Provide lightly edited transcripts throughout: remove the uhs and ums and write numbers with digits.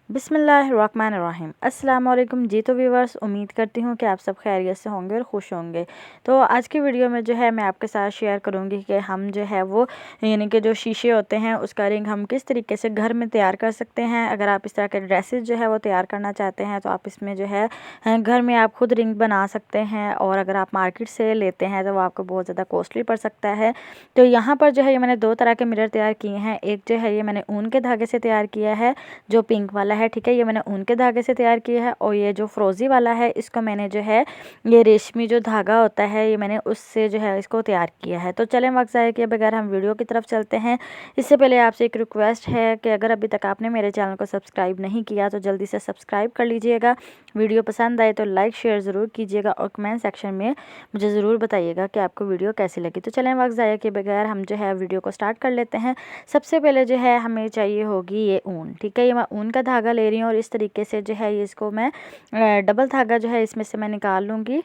बिस्मिल्लाहिर्रहमानिर्रहीम। अस्सलाम वालेकुम जी। तो व्यूवर्स, उम्मीद करती हूँ कि आप सब खैरियत से होंगे और खुश होंगे। तो आज की वीडियो में जो है मैं आपके साथ शेयर करूँगी कि हम जो है वो यानी कि जो शीशे होते हैं उसका रिंग हम किस तरीके से घर में तैयार कर सकते हैं। अगर आप इस तरह के ड्रेसेस जो है वो तैयार करना चाहते हैं तो आप इसमें जो है घर में आप खुद रिंग बना सकते हैं, और अगर आप मार्केट से लेते हैं तो वो आपको बहुत ज़्यादा कॉस्टली पड़ सकता है। तो यहाँ पर जो है ये मैंने दो तरह के मिरर तैयार किए हैं। एक जो है ये मैंने ऊन के धागे से तैयार किया है, जो पिंक वाला है, ठीक है, ये मैंने ऊन के धागे से तैयार किया है। और ये जो फ्रोज़ी वाला है इसको मैंने जो है ये रेशमी जो धागा होता है ये मैंने उससे जो है इसको तैयार किया है। तो चलें वक्त ज़ाया किए बगैर हम वीडियो की तरफ चलते हैं। इससे पहले आपसे एक रिक्वेस्ट है कि अगर अभी तक आपने मेरे चैनल को सब्सक्राइब नहीं किया तो जल्दी से सब्सक्राइब कर लीजिएगा। वीडियो पसंद आए तो लाइक शेयर ज़रूर कीजिएगा और कमेंट सेक्शन में मुझे ज़रूर बताइएगा कि आपको वीडियो कैसी लगी। तो चलें वक्त ज़ाया किए बगैर हम जो है वीडियो को स्टार्ट कर लेते हैं। सबसे पहले जो है हमें चाहिए होगी ये ऊन, ठीक है, ये मैं ऊन का धागा ले रही हूँ और इस तरीके से जो है इसको मैं डबल धागा जो है इसमें से मैं निकाल लूँगी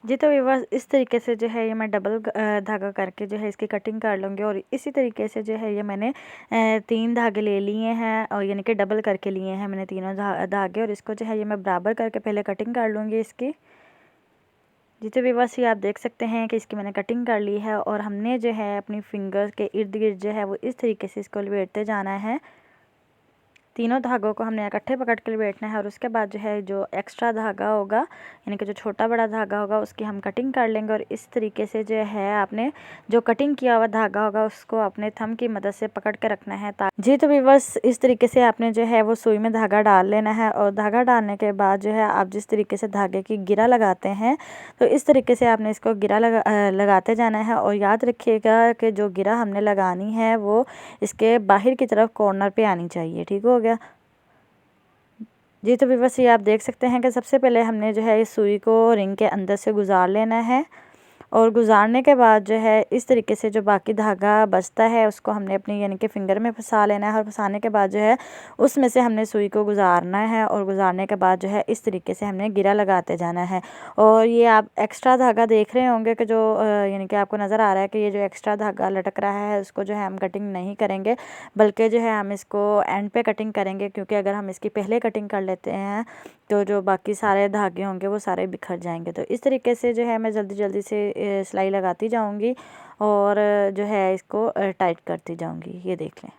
जी। तो व्यूअर्स, इस तरीके से जो है ये मैं डबल धागा करके जो है इसकी कटिंग कर लूँगी। और इसी तरीके से जो है ये मैंने 3 धागे ले लिए हैं, और यानी कि डबल करके लिए हैं मैंने तीनों धागे, और इसको जो है ये मैं बराबर करके पहले कटिंग कर लूँगी इसकी जी। तो व्यूअर्स, ये आप देख सकते हैं कि इसकी मैंने कटिंग कर ली है, और हमने जो है अपनी फिंगर्स के इर्द गिर्द जो है वो इस तरीके से इसको लपेटते जाना है। तीनों धागों को हमने इकट्ठे पकड़ के लपेटना है, और उसके बाद जो है जो एक्स्ट्रा धागा होगा यानी कि जो छोटा बड़ा धागा होगा उसकी हम कटिंग कर लेंगे। और इस तरीके से जो है आपने जो कटिंग किया हुआ धागा होगा उसको अपने थंब की मदद से पकड़ के रखना है जी। तो व्यूअर्स, इस तरीके से आपने जो है वो सुई में धागा डाल लेना है, और धागा डालने के बाद जो है आप जिस तरीके से धागे की गिरा लगाते हैं तो इस तरीके से आपने इसको गिरा लगाते जाना है। और याद रखिएगा कि जो गिरा हमने लगानी है वो इसके बाहर की तरफ कॉर्नर पे आनी चाहिए, ठीक हो गया जी। तो व्यूअर्स, ये आप देख सकते हैं कि सबसे पहले हमने जो है इस सुई को रिंग के अंदर से गुजार लेना है, और गुजारने के बाद जो है इस तरीके से जो बाकी धागा बचता है उसको हमने अपनी यानी कि फिंगर में फंसा लेना है, और फंसाने के बाद जो है उसमें से हमने सुई को गुजारना है, और गुजारने के बाद जो है इस तरीके से हमने गिरा लगाते जाना है। और ये आप एक्स्ट्रा धागा देख रहे होंगे कि जो यानी कि आपको नज़र आ रहा है कि ये जो एक्स्ट्रा धागा लटक रहा है उसको जो है हम कटिंग नहीं करेंगे, बल्कि जो है हम इसको एंड पे कटिंग करेंगे, क्योंकि अगर हम इसकी पहले कटिंग कर लेते हैं तो जो बाकी सारे धागे होंगे वो सारे बिखर जाएंगे। तो इस तरीके से जो है मैं जल्दी जल्दी से सिलाई लगाती जाऊंगी, और जो है इसको टाइट करती जाऊंगी। ये देख लें,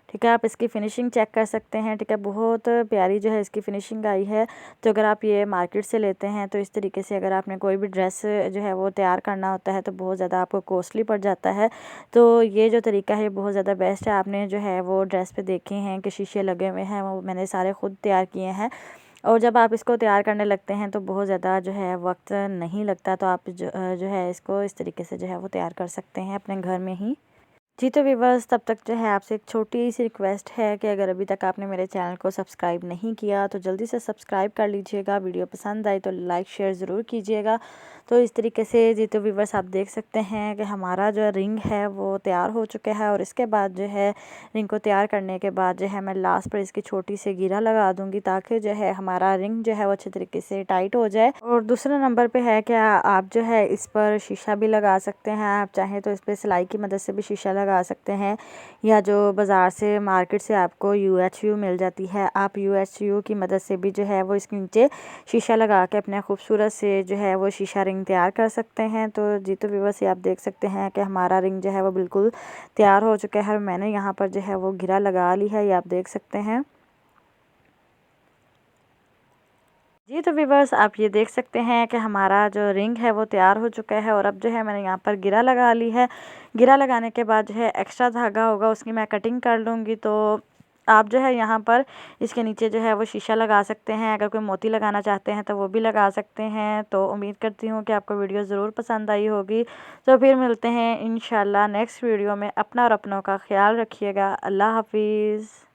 ठीक है, आप इसकी फ़िनिशिंग चेक कर सकते हैं, ठीक है, बहुत प्यारी जो है इसकी फ़िनिशिंग आई है। तो अगर आप ये मार्केट से लेते हैं तो इस तरीके से अगर आपने कोई भी ड्रेस जो है वो तैयार करना होता है तो बहुत ज़्यादा आपको कॉस्टली पड़ जाता है। तो ये जो तरीका है बहुत ज़्यादा बेस्ट है। आपने जो है वो ड्रेस पे देखे हैं कि शीशे लगे हुए हैं, वो मैंने सारे खुद तैयार किए हैं। और जब आप इसको तैयार करने लगते हैं तो बहुत ज़्यादा जो है वक्त नहीं लगता, तो आप जो है इसको इस तरीके से जो है वो तैयार कर सकते हैं अपने घर में ही जी। तो व्यूअर्स, तब तक जो है आपसे एक छोटी सी रिक्वेस्ट है कि अगर अभी तक आपने मेरे चैनल को सब्सक्राइब नहीं किया तो जल्दी से सब्सक्राइब कर लीजिएगा। वीडियो पसंद आई तो लाइक शेयर ज़रूर कीजिएगा। तो इस तरीके से जी, तो व्यूअर्स आप देख सकते हैं कि हमारा जो रिंग है वो तैयार हो चुका है, और इसके बाद जो है रिंग को तैयार करने के बाद जो है मैं लास्ट पर इसकी छोटी सी गिरा लगा दूँगी, ताकि जो है हमारा रिंग जो है वो अच्छे तरीके से टाइट हो जाए। और दूसरा नंबर पर है कि आप जो है इस पर शीशा भी लगा सकते हैं, आप चाहें तो इस पर सिलाई की मदद से भी शीशा लगा सकते हैं, या जो बाज़ार से मार्केट से आपको UHU मिल जाती है, आप UHU की मदद से भी जो है वो इसके नीचे शीशा लगा के अपने खूबसूरत से जो है वो शीशा रिंग तैयार कर सकते हैं। तो जी, तो व्यूअर्स, ये आप देख सकते हैं कि हमारा रिंग जो है वो बिल्कुल तैयार हो चुका है, और मैंने यहाँ पर जो है वो गिरा लगा ली है, ये आप देख सकते हैं जी। तो व्यूअर्स, आप ये देख सकते हैं कि हमारा जो रिंग है वो तैयार हो चुका है, और अब जो है मैंने यहाँ पर गिरा लगा ली है। गिरा लगाने के बाद जो है एक्स्ट्रा धागा होगा उसकी मैं कटिंग कर लूँगी। तो आप जो है यहाँ पर इसके नीचे जो है वो शीशा लगा सकते हैं, अगर कोई मोती लगाना चाहते हैं तो वो भी लगा सकते हैं। तो उम्मीद करती हूँ कि आपको वीडियो ज़रूर पसंद आई होगी। तो फिर मिलते हैं इंशाल्लाह नेक्स्ट वीडियो में। अपना और अपनों का ख्याल रखिएगा। अल्लाह हाफिज़।